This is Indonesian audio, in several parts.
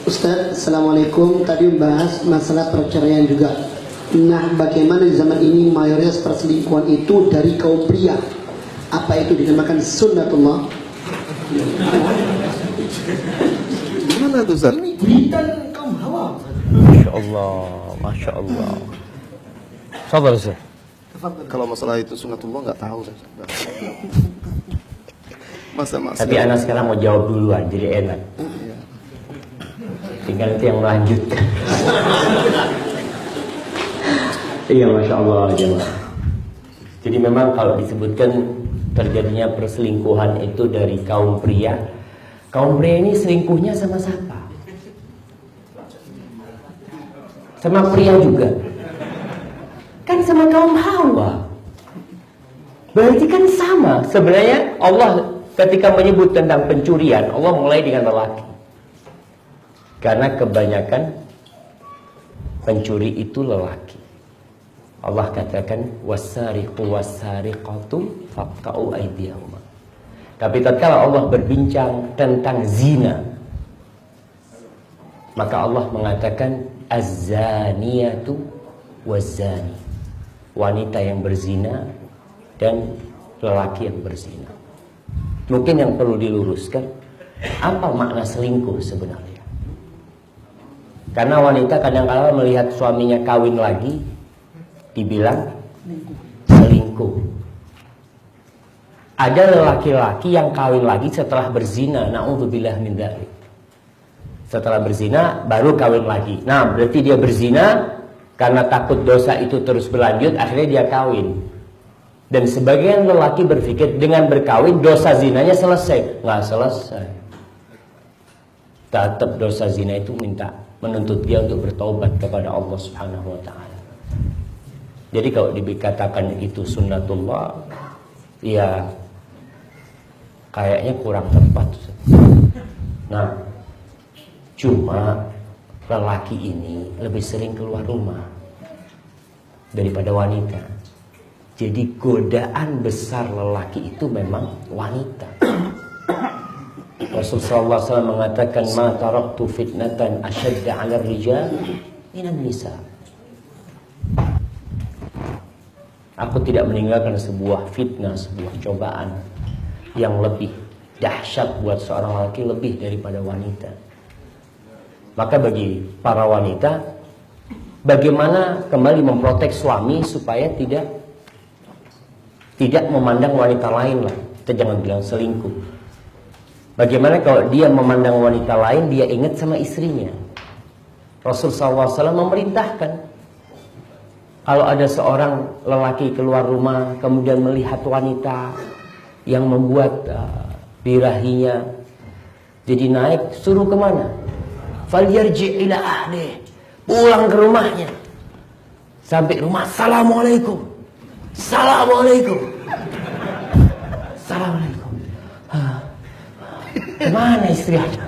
Ustaz, Assalamualaikum. Tadi membahas masalah perceraian juga. Nah, bagaimana di zaman ini mayoritas perselingkuhan itu dari kaum pria? Apa itu dinamakan sunnatullah? Gimana tuh Ustaz? Ini berita kaum hawa. Masya Allah, Masya Allah. Sabar Ustaz. Kalau masalah itu sunnatullah nggak tahu Ustaz. Masa-masa. Tapi anak sekarang mau jawab duluan, jadi enak. Tinggal nanti yang melanjutkan. Iya, Masya Allah, jemaah. Jadi memang kalau disebutkan terjadinya perselingkuhan itu dari kaum pria. Kaum pria ini selingkuhnya sama siapa? Sama pria juga. Kan sama kaum Hawa. Berarti kan sama. Sebenarnya Allah ketika menyebut tentang pencurian, Allah mulai dengan lelaki. Karena kebanyakan pencuri itu lelaki. Allah katakan wasariqu wasariqatu faqta'u aydiyahuma. Tapi tatkala Allah berbincang tentang zina, maka Allah mengatakan az-zaniyatu waz-zani. Wanita yang berzina dan lelaki yang berzina. Mungkin yang perlu diluruskan, apa makna selingkuh sebenarnya? Karena wanita kadang-kala melihat suaminya kawin lagi, dibilang selingkuh. Ada lelaki-laki yang kawin lagi setelah berzina, na'udzubillah min dzalik. Setelah berzina baru kawin lagi. Nah, berarti dia berzina karena takut dosa itu terus berlanjut, akhirnya dia kawin. Dan sebagian lelaki berpikir dengan berkawin dosa zinanya selesai. Nggak selesai. Tetap dosa zina itu menuntut dia untuk bertobat kepada Allah Subhanahu wa taala. Jadi kalau dikatakan itu sunnatullah, ya kayaknya kurang tepat. Nah, cuma lelaki ini lebih sering keluar rumah daripada wanita. Jadi godaan besar lelaki itu memang wanita. Rasulullah SAW mengatakan ma taraktu fitnatan ashadda 'ala rijal minan nisa. Aku tidak meninggalkan sebuah fitnah, sebuah cobaan yang lebih dahsyat buat seorang lelaki lebih daripada wanita. Maka bagi para wanita, bagaimana kembali memprotek suami supaya tidak memandang wanita lain lah. Kita jangan bilang selingkuh. Bagaimana kalau dia memandang wanita lain, dia ingat sama istrinya. Rasulullah SAW memerintahkan, kalau ada seorang lelaki keluar rumah kemudian melihat wanita yang membuat birahinya jadi naik, suruh kemana? Falyarji' ila ahli, pulang ke rumahnya. Sampai rumah, assalamualaikum, assalamualaikum, assalamualaikum. Kemana istri ada?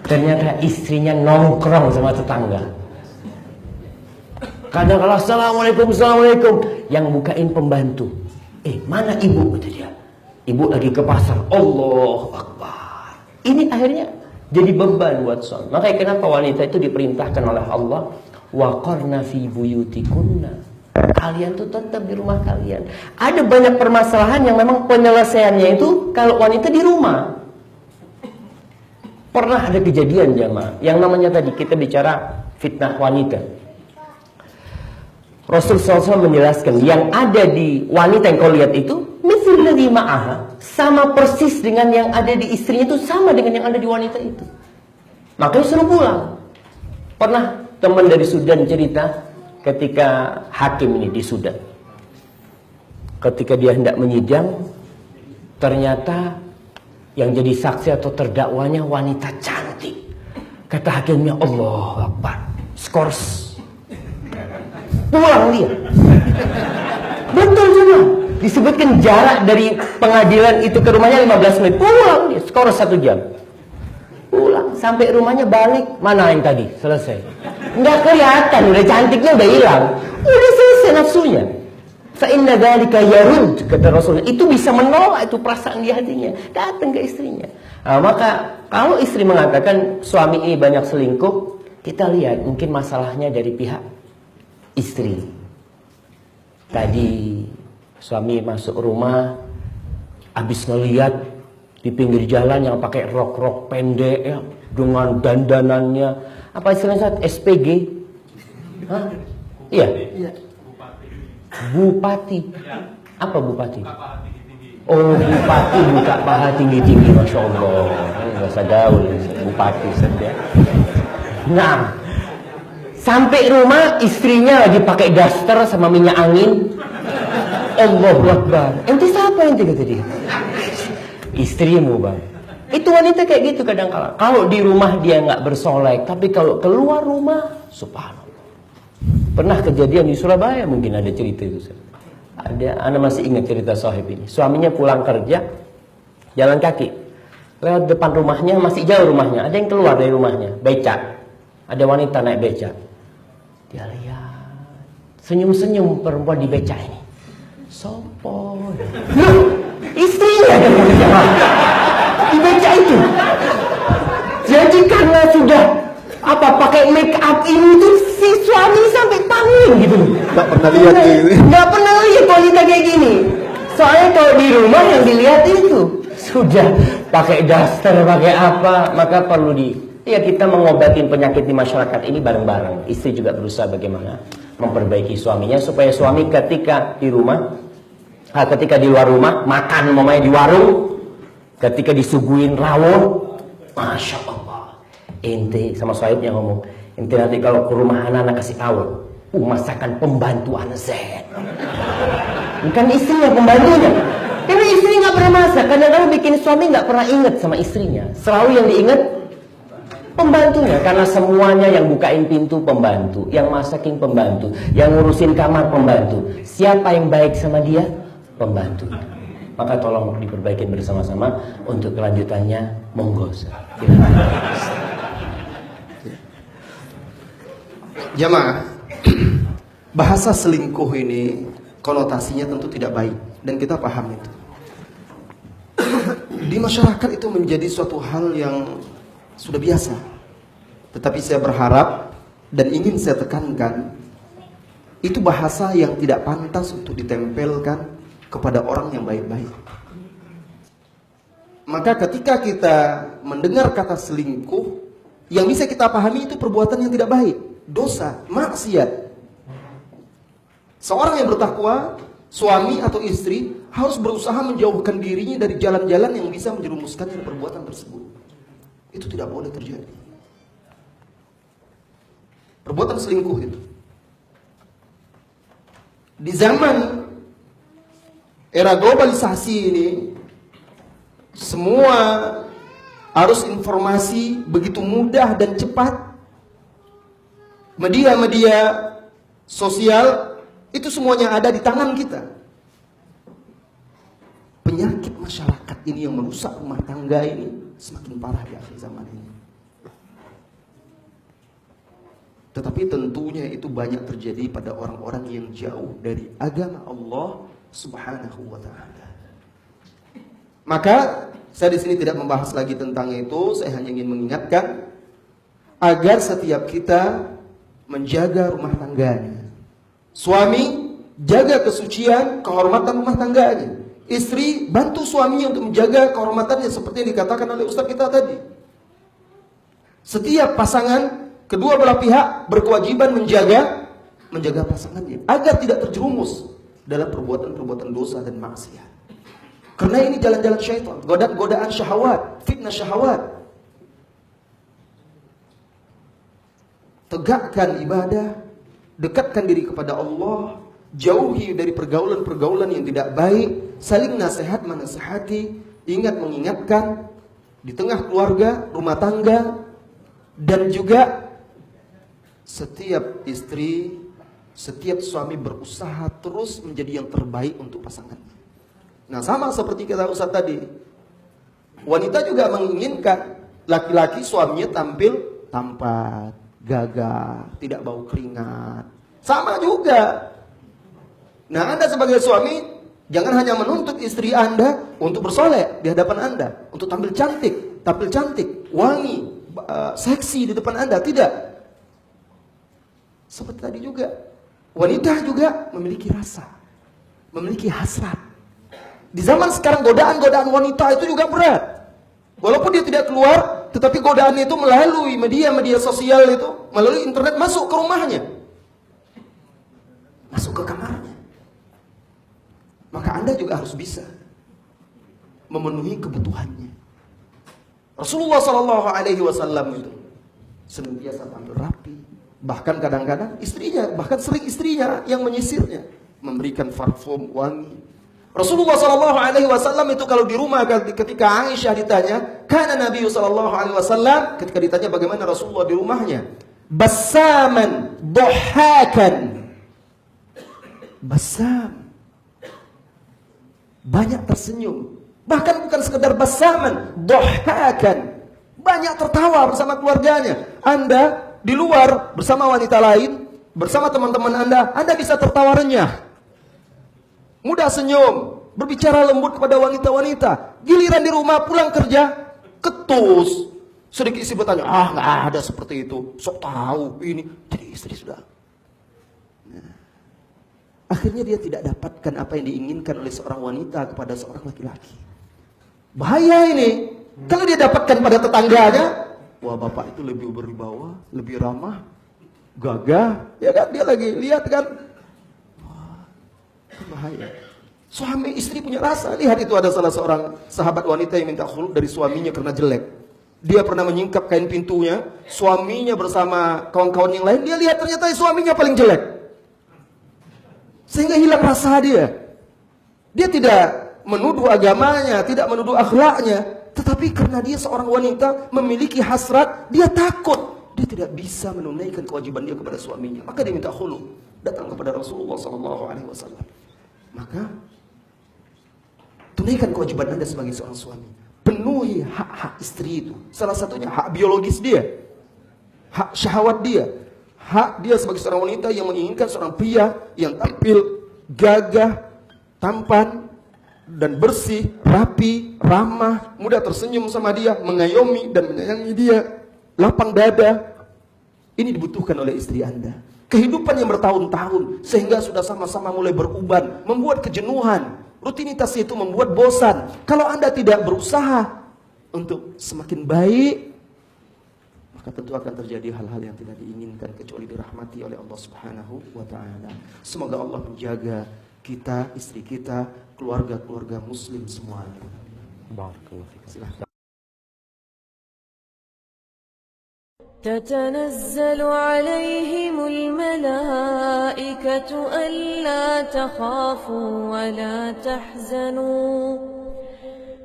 Ternyata istrinya nongkrong sama tetangga. Kadang-kadang assalamualaikum, assalamualaikum. Yang bukain pembantu. Mana ibu? Kata dia. Ibu lagi ke pasar. Allahu Akbar. Ini akhirnya jadi beban buat suami. Makanya kenapa wanita itu diperintahkan oleh Allah, waqarna fi buyutikunna. Kalian tuh tetap di rumah kalian. Ada banyak permasalahan yang memang penyelesaiannya itu kalau wanita di rumah. Pernah ada kejadian jamaah yang namanya tadi kita bicara fitnah wanita. Rasul SAW menjelaskan yang ada di wanita yang kau lihat itu mithlul ladzi ma'aha, sama persis dengan yang ada di istrinya itu, sama dengan yang ada di wanita itu. Makanya suruh pulang. Pernah teman dari Sudan cerita, ketika hakim ini di Sudan, ketika dia hendak menyidang, ternyata yang jadi saksi atau terdakwanya wanita cantik. Kata hakimnya, Allahu Akbar, skors. Pulang dia. Betul juga. Disebutkan jarak dari pengadilan itu ke rumahnya 15 menit. Pulang dia, skors 1 jam. Pulang, sampai rumahnya balik. Mana yang tadi? Selesai. Nggak kelihatan, udah cantiknya udah hilang. Udah selesai nafsunya. Fa inna dzalika yarud, kata Rasul, itu bisa menolak itu perasaan di hatinya, datang ke istrinya. Nah, maka kalau istri mengatakan suami ini banyak selingkuh, kita lihat mungkin masalahnya dari pihak istri. Tadi suami masuk rumah, habis ngeliat di pinggir jalan yang pakai rok-rok pendek ya, dengan dandanannya, apa istilahnya, SPG? Hah? Iya. Bupati. Apa bupati? Oh, bupati buka paha tinggi-tinggi, Masya Allah. Bahasa gaul, bupati saja. Nah, sampai rumah istrinya lagi pakai daster sama minyak angin. Allahu Akbar. Ente siapa ente, kata dia? Istrimu, Bang. Itu wanita kayak gitu kadang-kala. Kalau di rumah dia nggak bersolek, tapi kalau keluar rumah, subhanallah. Pernah kejadian di Surabaya, mungkin ada cerita itu. Ada, Anda masih ingat cerita sahib ini. Suaminya pulang kerja, jalan kaki, lewat depan rumahnya, masih jauh rumahnya. Ada yang keluar dari rumahnya, becak. Ada wanita naik becak. Dia lihat, senyum-senyum perempuan di becak ini. Sopo? Istrinya yang bekerja di becak itu. Jadi karena sudah pakai make up ini tuh, si suami sampai tanggung gitu. Nggak pernah lihat gitu. Nggak pernah lihat wanita kayak gini. Soalnya kalau di rumah yang dilihat itu sudah pakai daster, pakai apa, maka perlu kita mengobati penyakit di masyarakat ini bareng-bareng. Istri juga berusaha bagaimana memperbaiki suaminya supaya suami ketika di rumah, ketika di luar rumah makan di warung, ketika disuguhin rawon, Masya Allah, ente sama sahibnya ngomong, ente nanti kalau ke rumah anak-anak kasih tahu, masakan pembantu anak sehat. Bukan istrinya, pembantunya. Karena istri nggak pernah masak. Kadang-kadang bikin suami nggak pernah ingat sama istrinya. Selalu yang diingat pembantunya. Karena semuanya yang bukain pintu pembantu, yang masakin pembantu, yang ngurusin kamar pembantu. Siapa yang baik sama dia? Pembantu. Maka tolong diperbaiki bersama-sama. Untuk kelanjutannya, monggo. Jamaah, bahasa selingkuh ini konotasinya tentu tidak baik, dan kita paham itu. Di masyarakat itu menjadi suatu hal yang sudah biasa. Tetapi saya berharap dan ingin saya tekankan, itu bahasa yang tidak pantas untuk ditempelkan kepada orang yang baik-baik. Maka ketika kita mendengar kata selingkuh, yang bisa kita pahami itu perbuatan yang tidak baik, dosa, maksiat. Seorang yang bertakwa, suami atau istri, harus berusaha menjauhkan dirinya dari jalan-jalan yang bisa menjerumuskannya perbuatan tersebut. Itu tidak boleh terjadi. Perbuatan selingkuh itu. Di zaman era globalisasi ini, semua arus informasi begitu mudah dan cepat. Media-media sosial itu semuanya ada di tangan kita. Penyakit masyarakat ini yang merusak rumah tangga ini semakin parah di akhir zaman ini. Tetapi tentunya itu banyak terjadi pada orang-orang yang jauh dari agama Allah Subhanahu wa ta'ala. Maka saya di sini tidak membahas lagi tentang itu. Saya hanya ingin mengingatkan agar setiap kita menjaga rumah tangganya. Suami jaga kesucian, kehormatan rumah tangganya. Istri bantu suaminya untuk menjaga kehormatannya seperti yang dikatakan oleh Ustaz kita tadi. Setiap pasangan, kedua belah pihak berkewajiban menjaga pasangannya agar tidak terjerumus dalam perbuatan-perbuatan dosa dan maksiat. Karena ini jalan-jalan syaitan, godaan syahwat, fitnah syahwat. Tegakkan ibadah, dekatkan diri kepada Allah, jauhi dari pergaulan-pergaulan yang tidak baik, saling nasihat menasihati, ingat mengingatkan di tengah keluarga, rumah tangga, dan juga setiap istri, setiap suami berusaha terus menjadi yang terbaik untuk pasangannya. Nah, sama seperti kata Ustaz tadi, wanita juga menginginkan laki-laki suaminya tampil tampan, gagah, tidak bau keringat. Sama juga. Nah, Anda sebagai suami jangan hanya menuntut istri Anda untuk bersolek di hadapan Anda, untuk tampil cantik, wangi, seksi di depan Anda. Tidak. Seperti tadi juga, wanita juga memiliki rasa, memiliki hasrat. Di zaman sekarang godaan-godaan wanita itu juga berat. Walaupun dia tidak keluar, tetapi godaan itu melalui media sosial itu, melalui internet masuk ke rumahnya. Masuk ke kamarnya. Maka Anda juga harus bisa memenuhi kebutuhannya. Rasulullah Shallallahu Alaihi Wasallam itu senantiasa tampil rapi. Bahkan kadang-kadang sering istrinya yang menyisirnya, memberikan parfum wangi. Rasulullah Shallallahu Alaihi Wasallam itu kalau di rumah ketika Aisyah ditanya, karena Nabi Shallallahu Alaihi Wasallam ketika ditanya bagaimana Rasulullah di rumahnya, basaman, dohakan, basam, banyak tersenyum, bahkan bukan sekedar basaman, dohakan, banyak tertawa bersama keluarganya. Anda di luar bersama wanita lain, bersama teman-teman Anda bisa tertawa renyah, mudah senyum, berbicara lembut kepada wanita-wanita. Giliran di rumah pulang kerja, ketus. Sedikit istri bertanya, nggak ada seperti itu, sok tahu ini. Jadi istri sudah. Nah, akhirnya dia tidak dapatkan apa yang diinginkan oleh seorang wanita kepada seorang laki-laki. Bahaya ini. Kalau dia dapatkan pada tetangganya, wah bapak itu lebih berwibawa, lebih ramah, gagah, ya kan? Dia lagi lihat kan. Bahaya. Suami istri punya rasa. Lihat itu ada salah seorang sahabat wanita yang minta khulud dari suaminya karena jelek. Dia pernah menyingkap kain pintunya, suaminya bersama kawan-kawan yang lain, dia lihat ternyata suaminya paling jelek. Sehingga hilang rasa dia. Dia tidak menuduh agamanya, tidak menuduh akhlaknya, tetapi karena dia seorang wanita memiliki hasrat, dia takut. Dia tidak bisa menunaikan kewajiban dia kepada suaminya. Maka dia minta khulud, datang kepada Rasulullah SAW. Maka tunaikan kewajiban Anda sebagai seorang suami. Penuhi hak-hak istri itu. Salah satunya hak biologis dia, hak syahwat dia, hak dia sebagai seorang wanita yang menginginkan seorang pria yang tampil gagah, tampan dan bersih, rapi, ramah, mudah tersenyum sama dia, mengayomi dan menyayangi dia, lapang dada. Ini dibutuhkan oleh istri Anda. Kehidupan yang bertahun-tahun sehingga sudah sama-sama mulai beruban, membuat kejenuhan, rutinitas itu membuat bosan. Kalau Anda tidak berusaha untuk semakin baik, maka tentu akan terjadi hal-hal yang tidak diinginkan kecuali dirahmati oleh Allah Subhanahu wa taala. Semoga Allah menjaga kita, istri kita, keluarga-keluarga muslim semuanya. Barakallahu fiik. Silakan. تتنزل عليهم الملائكة ألا تخافوا ولا تحزنوا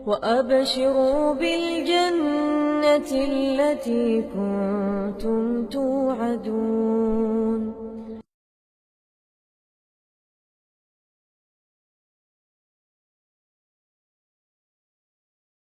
وأبشروا بالجنة التي كنتم توعدون